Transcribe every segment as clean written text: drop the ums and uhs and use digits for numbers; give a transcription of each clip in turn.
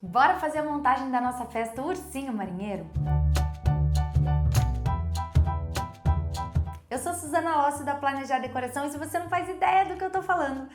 Bora fazer a montagem da nossa festa Ursinho Marinheiro? Eu sou Suzana Lossi da Planejar Decoração e se você não faz ideia do que eu tô falando,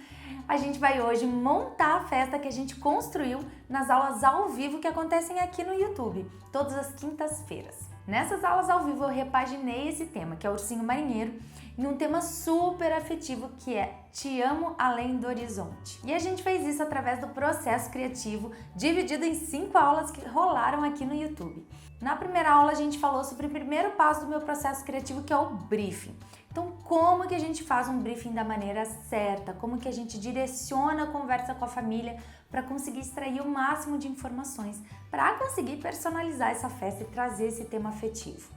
a gente vai hoje montar a festa que a gente construiu nas aulas ao vivo que acontecem aqui no YouTube, todas as quintas-feiras. Nessas aulas ao vivo eu repaginei esse tema, que é o Ursinho Marinheiro, em um tema super afetivo que é Te Amo Além do Horizonte. E a gente fez isso através do processo criativo, dividido em 5 aulas que rolaram aqui no YouTube. Na primeira aula a gente falou sobre o primeiro passo do meu processo criativo, que é o briefing. Então, como que a gente faz um briefing da maneira certa? Como que a gente direciona a conversa com a família para conseguir extrair o máximo de informações, para conseguir personalizar essa festa e trazer esse tema afetivo.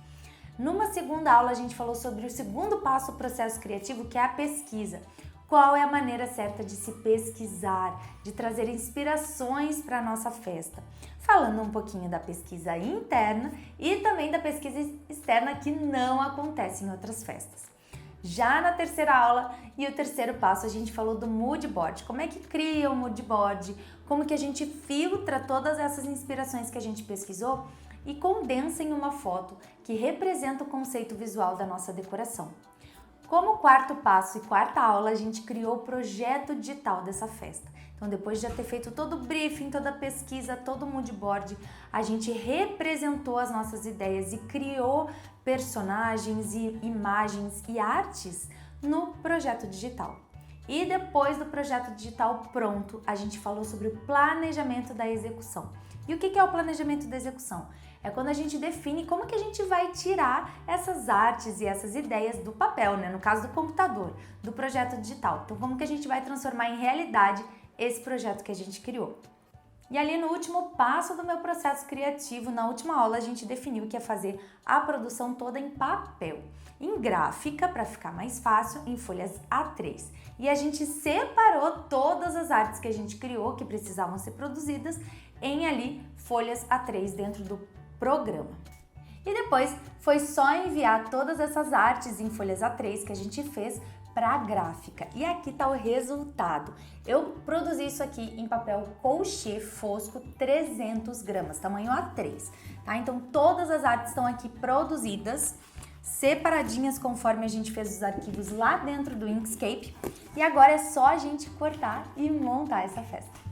Numa segunda aula a gente falou sobre o segundo passo do processo criativo, que é a pesquisa. Qual é a maneira certa de se pesquisar, de trazer inspirações para a nossa festa? Falando um pouquinho da pesquisa interna e também da pesquisa externa que não acontece em outras festas. Já na terceira aula e o terceiro passo a gente falou do mood board, como é que cria o mood board, como que a gente filtra todas essas inspirações que a gente pesquisou e condensa em uma foto que representa o conceito visual da nossa decoração. Como quarto passo e quarta aula, a gente criou o projeto digital dessa festa. Então, depois de já ter feito todo o briefing, toda a pesquisa, todo o mood board, a gente representou as nossas ideias e criou personagens e imagens e artes no projeto digital. E depois do projeto digital pronto, a gente falou sobre o planejamento da execução. E o que é o planejamento da execução? É quando a gente define como que a gente vai tirar essas artes e essas ideias do papel, né? No caso do computador, do projeto digital. Então, como que a gente vai transformar em realidade esse projeto que a gente criou. E ali no último passo do meu processo criativo, na última aula, a gente definiu que ia fazer a produção toda em papel, em gráfica, para ficar mais fácil, em folhas A3. E a gente separou todas as artes que a gente criou, que precisavam ser produzidas, em ali folhas A3 dentro do programa. E depois foi só enviar todas essas artes em folhas A3 que a gente fez para a gráfica. E aqui está o resultado. Eu produzi isso aqui em papel couché fosco 300 gramas, tamanho A3, tá? Então todas as artes estão aqui produzidas, separadinhas conforme a gente fez os arquivos lá dentro do Inkscape. E agora é só a gente cortar e montar essa festa.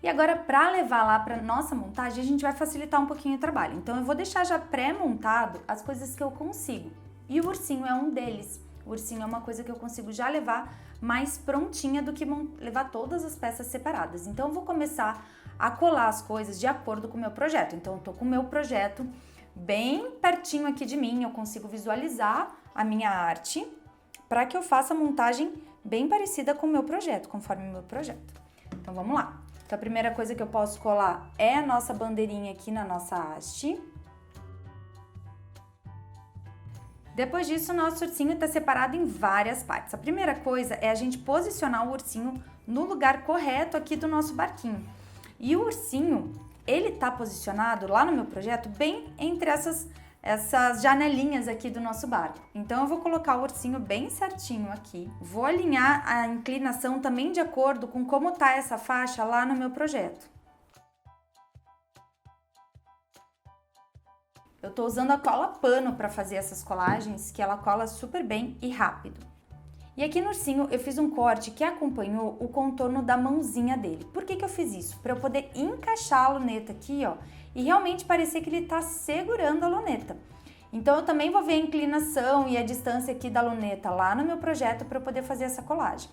E agora, para levar lá para nossa montagem, a gente vai facilitar um pouquinho o trabalho. Então, eu vou deixar já pré-montado as coisas que eu consigo. E o ursinho é um deles. O ursinho é uma coisa que eu consigo já levar mais prontinha do que levar todas as peças separadas. Então eu vou começar a colar as coisas de acordo com o meu projeto. Então eu tô com o meu projeto bem pertinho aqui de mim, eu consigo visualizar a minha arte para que eu faça a montagem bem parecida com o meu projeto, conforme o meu projeto. Então vamos lá. Então a primeira coisa que eu posso colar é a nossa bandeirinha aqui na nossa haste. Depois disso, o nosso ursinho está separado em várias partes. A primeira coisa é a gente posicionar o ursinho no lugar correto aqui do nosso barquinho. E o ursinho, ele tá posicionado lá no meu projeto bem entre essas janelinhas aqui do nosso barco. Então eu vou colocar o ursinho bem certinho aqui. Vou alinhar a inclinação também de acordo com como tá essa faixa lá no meu projeto. Eu tô usando a cola pano para fazer essas colagens, que ela cola super bem e rápido. E aqui no ursinho eu fiz um corte que acompanhou o contorno da mãozinha dele. Por que eu fiz isso? Para eu poder encaixar a luneta aqui, ó, e realmente parecer que ele tá segurando a luneta. Então eu também vou ver a inclinação e a distância aqui da luneta lá no meu projeto para eu poder fazer essa colagem.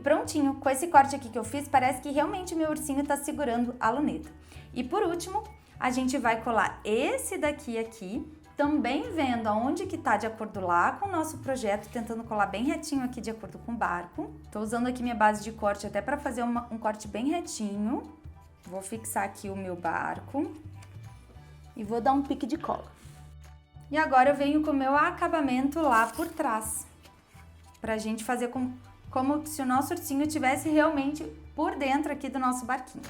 Prontinho, com esse corte aqui que eu fiz, parece que realmente meu ursinho tá segurando a luneta. E por último, a gente vai colar esse daqui aqui, também vendo aonde que tá de acordo lá com o nosso projeto, tentando colar bem retinho aqui de acordo com o barco. Tô usando aqui minha base de corte até para fazer um corte bem retinho. Vou fixar aqui o meu barco e vou dar um pique de cola. E agora eu venho com o meu acabamento lá por trás, pra gente fazer como se o nosso ursinho estivesse realmente por dentro aqui do nosso barquinho.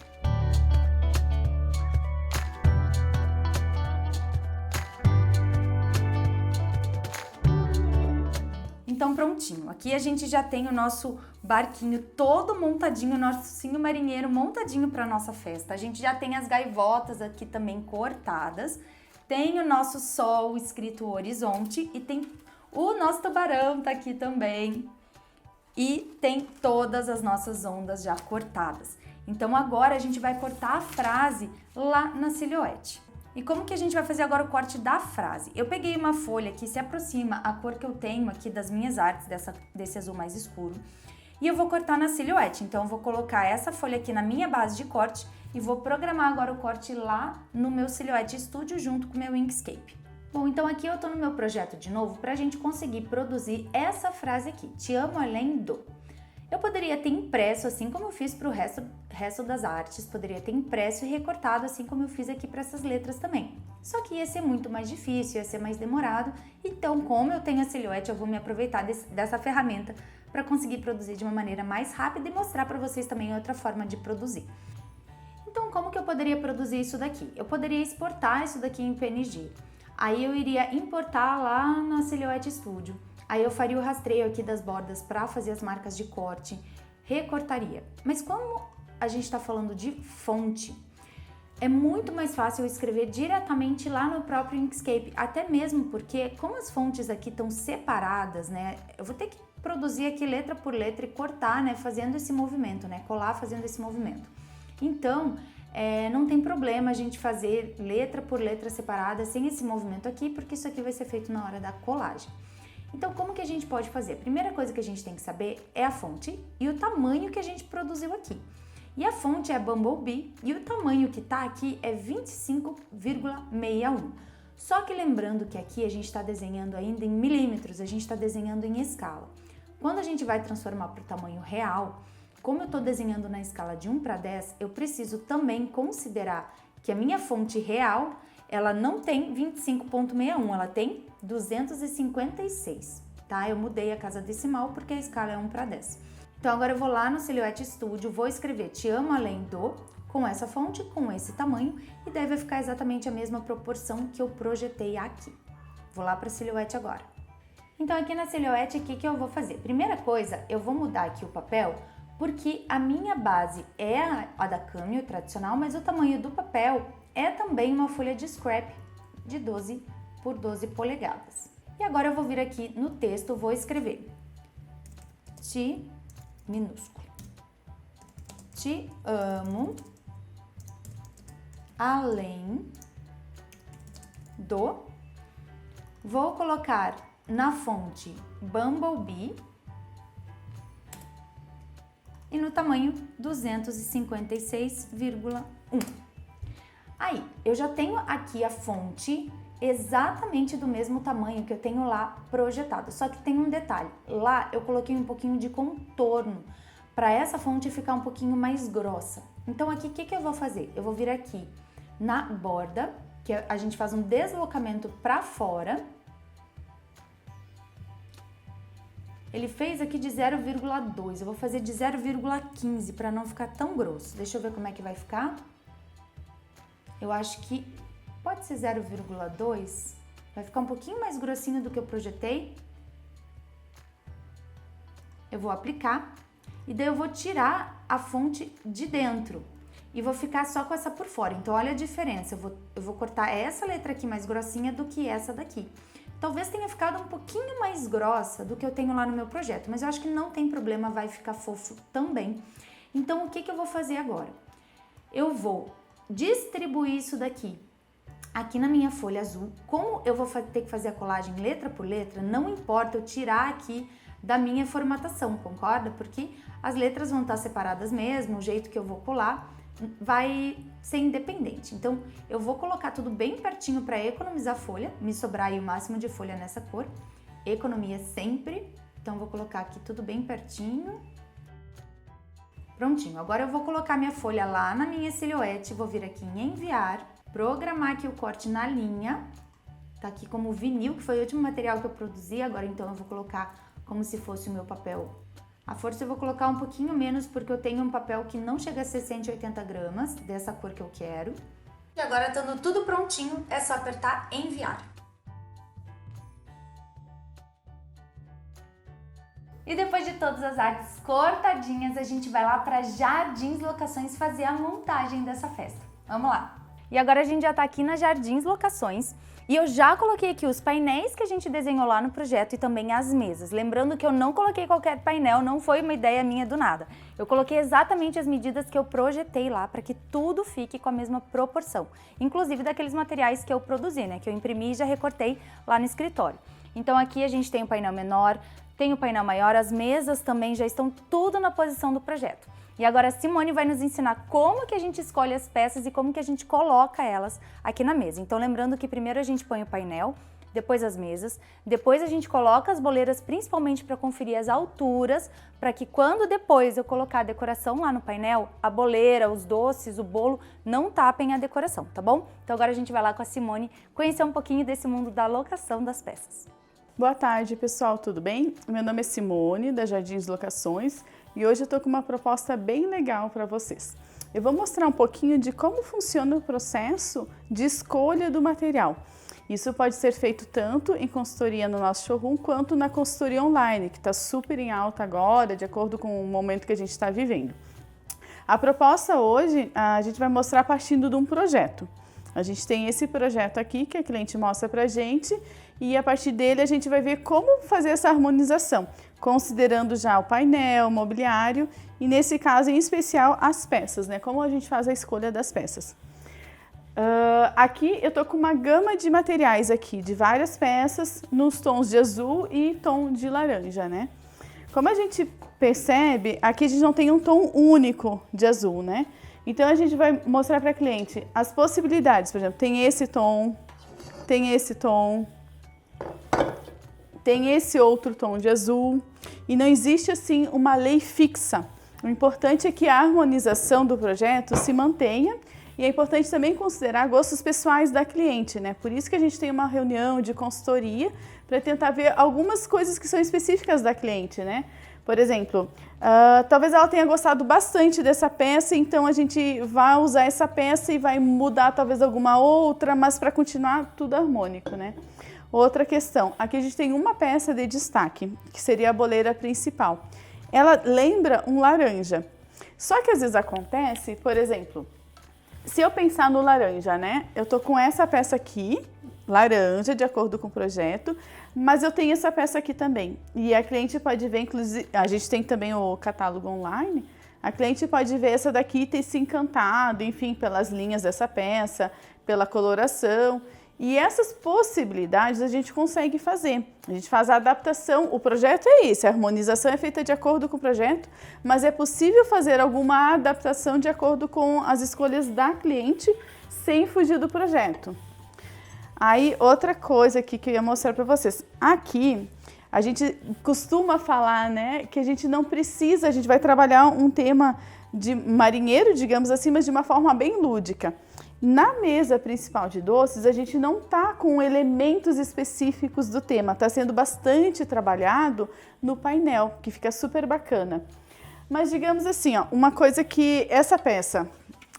Então prontinho, aqui a gente já tem o nosso barquinho todo montadinho, o nosso ursinho marinheiro montadinho para nossa festa. A gente já tem as gaivotas aqui também cortadas, tem o nosso sol escrito horizonte e tem o nosso tubarão tá aqui também. E tem todas as nossas ondas já cortadas. Então agora a gente vai cortar a frase lá na silhuete. E como que a gente vai fazer agora o corte da frase? Eu peguei uma folha que se aproxima a cor que eu tenho aqui das minhas artes, desse azul mais escuro, e eu vou cortar na silhuete. Então eu vou colocar essa folha aqui na minha base de corte e vou programar agora o corte lá no meu Silhouette Studio junto com o meu Inkscape. Bom, então aqui eu tô no meu projeto de novo pra gente conseguir produzir essa frase aqui, te amo além do. Eu poderia ter impresso assim como eu fiz pro resto das artes, poderia ter impresso e recortado assim como eu fiz aqui para essas letras também. Só que ia ser muito mais difícil, ia ser mais demorado, então como eu tenho a silhuete, eu vou me aproveitar dessa ferramenta para conseguir produzir de uma maneira mais rápida e mostrar para vocês também outra forma de produzir. Então como que eu poderia produzir isso daqui? Eu poderia exportar isso daqui em PNG. Aí eu iria importar lá na Silhouette Studio. Aí eu faria o rastreio aqui das bordas para fazer as marcas de corte, recortaria. Mas como a gente está falando de fonte, é muito mais fácil eu escrever diretamente lá no próprio Inkscape, até mesmo porque como as fontes aqui estão separadas, né, eu vou ter que produzir aqui letra por letra e cortar, né, fazendo esse movimento, né, colar fazendo esse movimento. Então, não tem problema a gente fazer letra por letra separada sem esse movimento aqui, porque isso aqui vai ser feito na hora da colagem. Então, como que a gente pode fazer? A primeira coisa que a gente tem que saber é a fonte e o tamanho que a gente produziu aqui. E a fonte é Bumblebee e o tamanho que tá aqui é 25,61. Só que lembrando que aqui a gente está desenhando ainda em milímetros, a gente está desenhando em escala. Quando a gente vai transformar para o tamanho real, como eu estou desenhando na escala de 1 para 10, eu preciso também considerar que a minha fonte real, ela não tem 25,61, ela tem 256, tá? Eu mudei a casa decimal porque a escala é 1 para 10. Então agora eu vou lá no Silhouette Studio, vou escrever te amo além do, com essa fonte, com esse tamanho, e daí vai ficar exatamente a mesma proporção que eu projetei aqui. Vou lá para a Silhouette agora. Então aqui na Silhouette, o que eu vou fazer? Primeira coisa, eu vou mudar aqui o papel, porque a minha base é a da Cameo tradicional, mas o tamanho do papel é também uma folha de scrap de 12 por 12 polegadas. E agora eu vou vir aqui no texto, vou escrever te, minúsculo, te amo além Vou colocar na fonte Bumblebee e no tamanho 256,1. Aí, eu já tenho aqui a fonte exatamente do mesmo tamanho que eu tenho lá projetado, só que tem um detalhe, lá eu coloquei um pouquinho de contorno para essa fonte ficar um pouquinho mais grossa. Então aqui, o que eu vou fazer? Eu vou vir aqui na borda, que a gente faz um deslocamento para fora. Ele fez aqui de 0,2, eu vou fazer de 0,15 para não ficar tão grosso. Deixa eu ver como é que vai ficar. Eu acho que pode ser 0,2, vai ficar um pouquinho mais grossinho do que eu projetei. Eu vou aplicar e daí eu vou tirar a fonte de dentro e vou ficar só com essa por fora. Então olha a diferença, eu vou cortar essa letra aqui mais grossinha do que essa daqui. Talvez tenha ficado um pouquinho mais grossa do que eu tenho lá no meu projeto, mas eu acho que não tem problema, vai ficar fofo também. Então o que eu vou fazer agora? Eu vou distribuir isso daqui aqui na minha folha azul. Como eu vou ter que fazer a colagem letra por letra, não importa eu tirar aqui da minha formatação, concorda? Porque as letras vão estar separadas mesmo, o jeito que eu vou colar vai ser independente. Então, eu vou colocar tudo bem pertinho para economizar folha, me sobrar aí o máximo de folha nessa cor. Economia sempre. Então, vou colocar aqui tudo bem pertinho. Prontinho. Agora eu vou colocar minha folha lá na minha silhuete, vou vir aqui em enviar, programar aqui o corte na linha. Tá aqui como vinil, que foi o último material que eu produzi, agora então eu vou colocar como se fosse o meu papel. A força eu vou colocar um pouquinho menos, porque eu tenho um papel que não chega a ser 180 gramas, dessa cor que eu quero. E agora, estando tudo prontinho, é só apertar enviar. E depois de todas as artes cortadinhas, a gente vai lá para Jardins Locações fazer a montagem dessa festa. Vamos lá! E agora a gente já tá aqui na Jardins Locações e eu já coloquei aqui os painéis que a gente desenhou lá no projeto e também as mesas. Lembrando que eu não coloquei qualquer painel, não foi uma ideia minha do nada. Eu coloquei exatamente as medidas que eu projetei lá para que tudo fique com a mesma proporção. Inclusive daqueles materiais que eu produzi, né? Que eu imprimi e já recortei lá no escritório. Então aqui a gente tem o painel menor, tem o painel maior, as mesas também já estão tudo na posição do projeto. E agora a Simone vai nos ensinar como que a gente escolhe as peças e como que a gente coloca elas aqui na mesa. Então lembrando que primeiro a gente põe o painel, depois as mesas, depois a gente coloca as boleiras principalmente para conferir as alturas, para que quando depois eu colocar a decoração lá no painel, a boleira, os doces, o bolo não tapem a decoração, tá bom? Então agora a gente vai lá com a Simone conhecer um pouquinho desse mundo da locação das peças. Boa tarde, pessoal, tudo bem? Meu nome é Simone, da Jardins Locações, e hoje eu estou com uma proposta bem legal para vocês. Eu vou mostrar um pouquinho de como funciona o processo de escolha do material. Isso pode ser feito tanto em consultoria no nosso showroom, quanto na consultoria online, que está super em alta agora, de acordo com o momento que a gente está vivendo. A proposta hoje, a gente vai mostrar partindo de um projeto. A gente tem esse projeto aqui que a cliente mostra pra gente e a partir dele a gente vai ver como fazer essa harmonização, considerando já o painel, o mobiliário e nesse caso em especial as peças, né? Como a gente faz a escolha das peças. Aqui eu tô com uma gama de materiais aqui, de várias peças nos tons de azul e tom de laranja, né? Como a gente percebe, aqui a gente não tem um tom único de azul, né? Então a gente vai mostrar para a cliente as possibilidades, por exemplo, tem esse tom, tem esse tom, tem esse outro tom de azul e não existe assim uma lei fixa. O importante é que a harmonização do projeto se mantenha e é importante também considerar gostos pessoais da cliente, né? Por isso que a gente tem uma reunião de consultoria para tentar ver algumas coisas que são específicas da cliente, né? Por exemplo, talvez ela tenha gostado bastante dessa peça, então a gente vai usar essa peça e vai mudar talvez alguma outra, mas para continuar tudo harmônico, né? Outra questão, aqui a gente tem uma peça de destaque, que seria a boleira principal. Ela lembra um laranja, só que às vezes acontece, por exemplo, se eu pensar no laranja, né? Eu tô com essa peça aqui, laranja, de acordo com o projeto, mas eu tenho essa peça aqui também. E a cliente pode ver, inclusive, a gente tem também o catálogo online, a cliente pode ver essa daqui e ter se encantado, enfim, pelas linhas dessa peça, pela coloração. E essas possibilidades a gente consegue fazer. A gente faz a adaptação, o projeto é esse, a harmonização é feita de acordo com o projeto, mas é possível fazer alguma adaptação de acordo com as escolhas da cliente, sem fugir do projeto. Aí, outra coisa aqui que eu ia mostrar para vocês. Aqui, a gente costuma falar, né, que a gente não precisa, a gente vai trabalhar um tema de marinheiro, digamos assim, mas de uma forma bem lúdica. Na mesa principal de doces, a gente não tá com elementos específicos do tema, tá sendo bastante trabalhado no painel, que fica super bacana. Mas digamos assim, ó, uma coisa que essa peça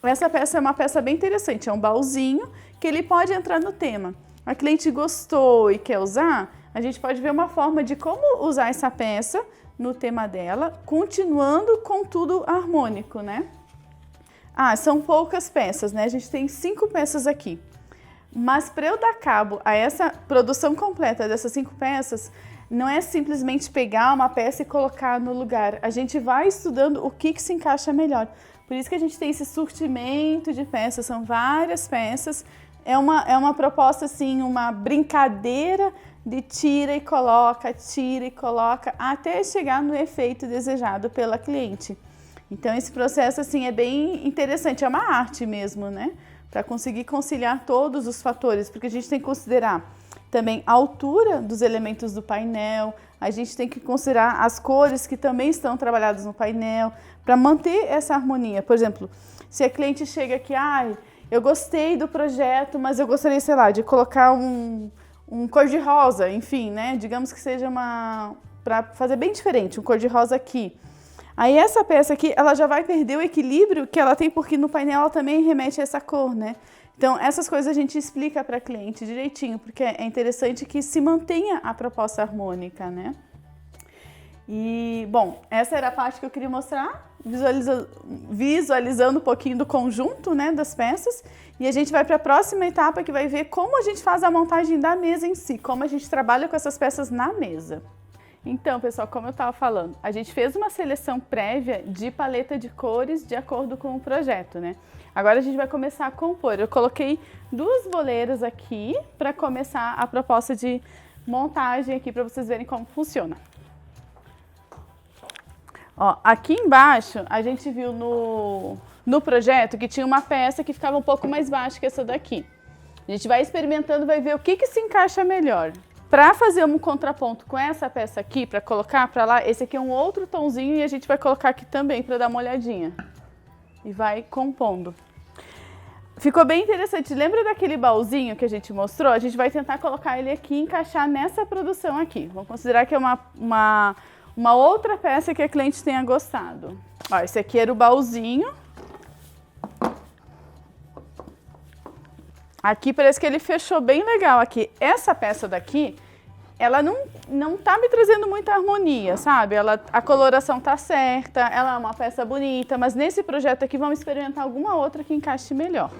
é uma peça bem interessante, é um baúzinho que ele pode entrar no tema. A cliente gostou e quer usar, a gente pode ver uma forma de como usar essa peça no tema dela, continuando com tudo harmônico, né? Ah, são poucas peças, né? A gente tem 5 peças aqui. Mas para eu dar cabo a essa produção completa dessas 5 peças, não é simplesmente pegar uma peça e colocar no lugar. A gente vai estudando o que se encaixa melhor. Por isso que a gente tem esse surtimento de peças, são várias peças. É uma proposta, assim, uma brincadeira de tira e coloca, até chegar no efeito desejado pela cliente. Então, esse processo, assim, é bem interessante, é uma arte mesmo, né? Para conseguir conciliar todos os fatores, porque a gente tem que considerar também a altura dos elementos do painel, a gente tem que considerar as cores que também estão trabalhadas no painel, para manter essa harmonia. Por exemplo, se a cliente chega aqui, eu gostei do projeto, mas eu gostaria, sei lá, de colocar um cor-de-rosa, enfim, né? Digamos que seja para fazer bem diferente, um cor-de-rosa aqui. Aí essa peça aqui, ela já vai perder o equilíbrio que ela tem, porque no painel ela também remete a essa cor, né? Então, essas coisas a gente explica para a cliente direitinho, porque é interessante que se mantenha a proposta harmônica, né? E, bom, essa era a parte que eu queria mostrar, visualizando um pouquinho do conjunto, né, das peças. E a gente vai para a próxima etapa, que vai ver como a gente faz a montagem da mesa em si, como a gente trabalha com essas peças na mesa. Então, pessoal, como eu estava falando, a gente fez uma seleção prévia de paleta de cores de acordo com o projeto, né? Agora a gente vai começar a compor. Eu coloquei 2 boleiras aqui para começar a proposta de montagem aqui, para vocês verem como funciona. Ó, aqui embaixo, a gente viu no projeto que tinha uma peça que ficava um pouco mais baixa que essa daqui. A gente vai experimentando, vai ver o que se encaixa melhor. Para fazer um contraponto com essa peça aqui, para colocar para lá, esse aqui é um outro tomzinho e a gente vai colocar aqui também para dar uma olhadinha. E vai compondo. Ficou bem interessante. Lembra daquele baúzinho que a gente mostrou? A gente vai tentar colocar ele aqui e encaixar nessa produção aqui. Vamos considerar que é uma outra peça que a cliente tenha gostado. Ó, esse aqui era o baúzinho. Aqui parece que ele fechou bem legal aqui. Essa peça daqui, ela não tá me trazendo muita harmonia, sabe? A coloração tá certa, ela é uma peça bonita, mas nesse projeto aqui vamos experimentar alguma outra que encaixe melhor.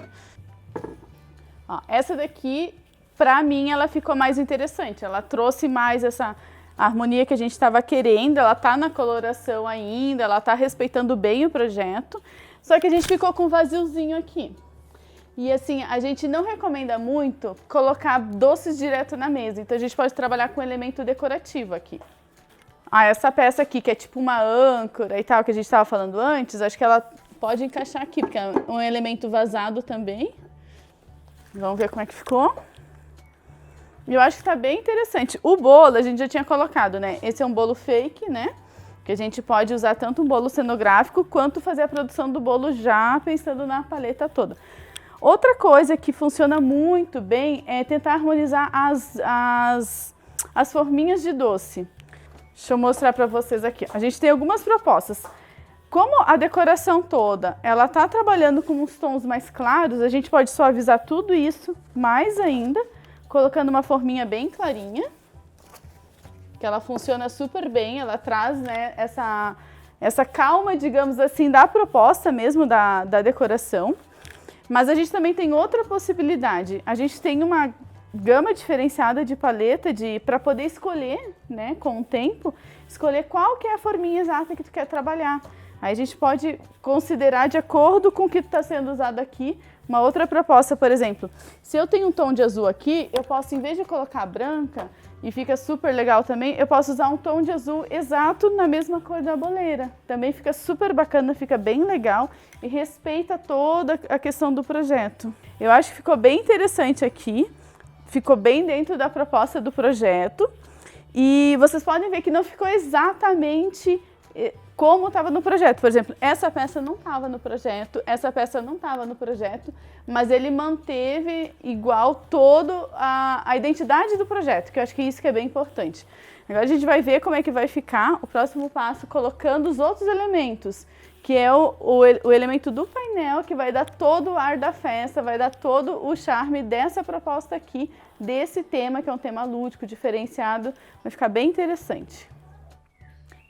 Ó, essa daqui, pra mim, ela ficou mais interessante. Ela trouxe mais essa harmonia que a gente estava querendo, ela tá na coloração ainda, ela tá respeitando bem o projeto, só que a gente ficou com um vaziozinho aqui. E assim, a gente não recomenda muito colocar doces direto na mesa, então a gente pode trabalhar com elemento decorativo aqui. Essa peça aqui, que é tipo uma âncora e tal, que a gente estava falando antes, acho que ela pode encaixar aqui, porque é um elemento vazado também. Vamos ver como é que ficou. E eu acho que tá bem interessante. O bolo a gente já tinha colocado, né? Esse é um bolo fake, né? Que a gente pode usar tanto um bolo cenográfico, quanto fazer a produção do bolo já pensando na paleta toda. Outra coisa que funciona muito bem é tentar harmonizar as forminhas de doce. Deixa eu mostrar para vocês aqui. A gente tem algumas propostas. Como a decoração toda, ela tá trabalhando com uns tons mais claros, a gente pode suavizar tudo isso mais ainda, colocando uma forminha bem clarinha, que ela funciona super bem, ela traz, né, essa calma, digamos assim, da proposta mesmo da decoração. Mas a gente também tem outra possibilidade. A gente tem uma gama diferenciada de paleta para poder escolher, né, com o tempo, escolher qual que é a forminha exata que tu quer trabalhar. Aí a gente pode considerar de acordo com o que está sendo usado aqui. Uma outra proposta, por exemplo, se eu tenho um tom de azul aqui, eu posso, em vez de colocar branca, e fica super legal também, eu posso usar um tom de azul exato na mesma cor da boleira. Também fica super bacana, fica bem legal e respeita toda a questão do projeto. Eu acho que ficou bem interessante aqui, ficou bem dentro da proposta do projeto. E vocês podem ver que não ficou exatamente como estava no projeto. Por exemplo, essa peça não estava no projeto, essa peça não estava no projeto, mas ele manteve igual toda a identidade do projeto, que eu acho que isso que é bem importante. Agora a gente vai ver como é que vai ficar o próximo passo, colocando os outros elementos, que é o elemento do painel, que vai dar todo o ar da festa, vai dar todo o charme dessa proposta aqui, desse tema, que é um tema lúdico, diferenciado, vai ficar bem interessante.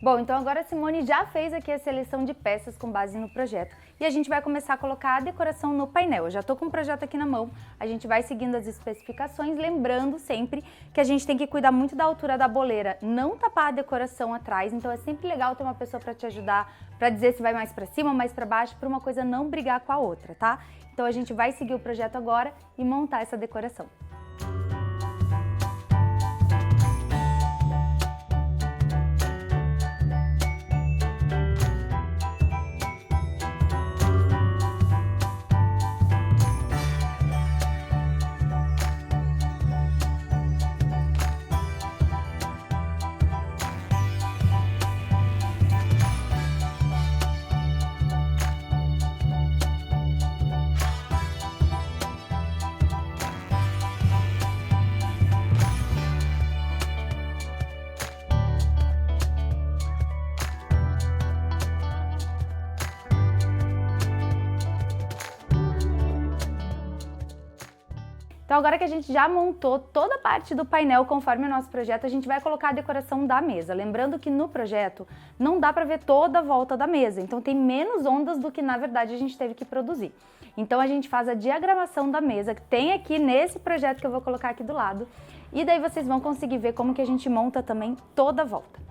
Bom, então agora a Simone já fez aqui a seleção de peças com base no projeto e a gente vai começar a colocar a decoração no painel. Eu já estou com o projeto aqui na mão, a gente vai seguindo as especificações, lembrando sempre que a gente tem que cuidar muito da altura da boleira, não tapar a decoração atrás, então é sempre legal ter uma pessoa para te ajudar, para dizer se vai mais para cima ou mais para baixo, para uma coisa não brigar com a outra, tá? Então a gente vai seguir o projeto agora e montar essa decoração. Então agora que a gente já montou toda a parte do painel conforme o nosso projeto, a gente vai colocar a decoração da mesa. Lembrando que no projeto não dá para ver toda a volta da mesa, então tem menos ondas do que na verdade a gente teve que produzir. Então a gente faz a diagramação da mesa, que tem aqui nesse projeto que eu vou colocar aqui do lado, e daí vocês vão conseguir ver como que a gente monta também toda a volta.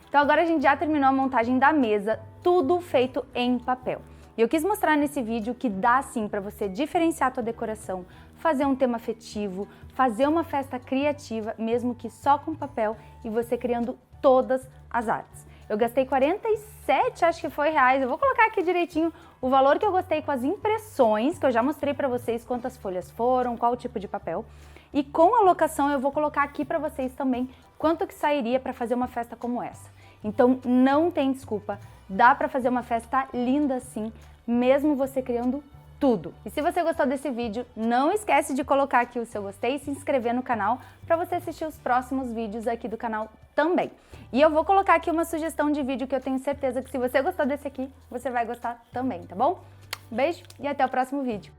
Então agora a gente já terminou a montagem da mesa, tudo feito em papel. E eu quis mostrar nesse vídeo que dá sim para você diferenciar a tua decoração, fazer um tema afetivo, fazer uma festa criativa, mesmo que só com papel e você criando todas as artes. Eu gastei 47, acho que foi reais, eu vou colocar aqui direitinho o valor que eu gostei com as impressões, que eu já mostrei para vocês quantas folhas foram, qual o tipo de papel. E com a locação eu vou colocar aqui para vocês também quanto que sairia para fazer uma festa como essa. Então não tem desculpa, dá para fazer uma festa linda assim, mesmo você criando tudo. E se você gostou desse vídeo, não esquece de colocar aqui o seu gostei e se inscrever no canal para você assistir os próximos vídeos aqui do canal também. E eu vou colocar aqui uma sugestão de vídeo que eu tenho certeza que se você gostou desse aqui, você vai gostar também, tá bom? Beijo e até o próximo vídeo.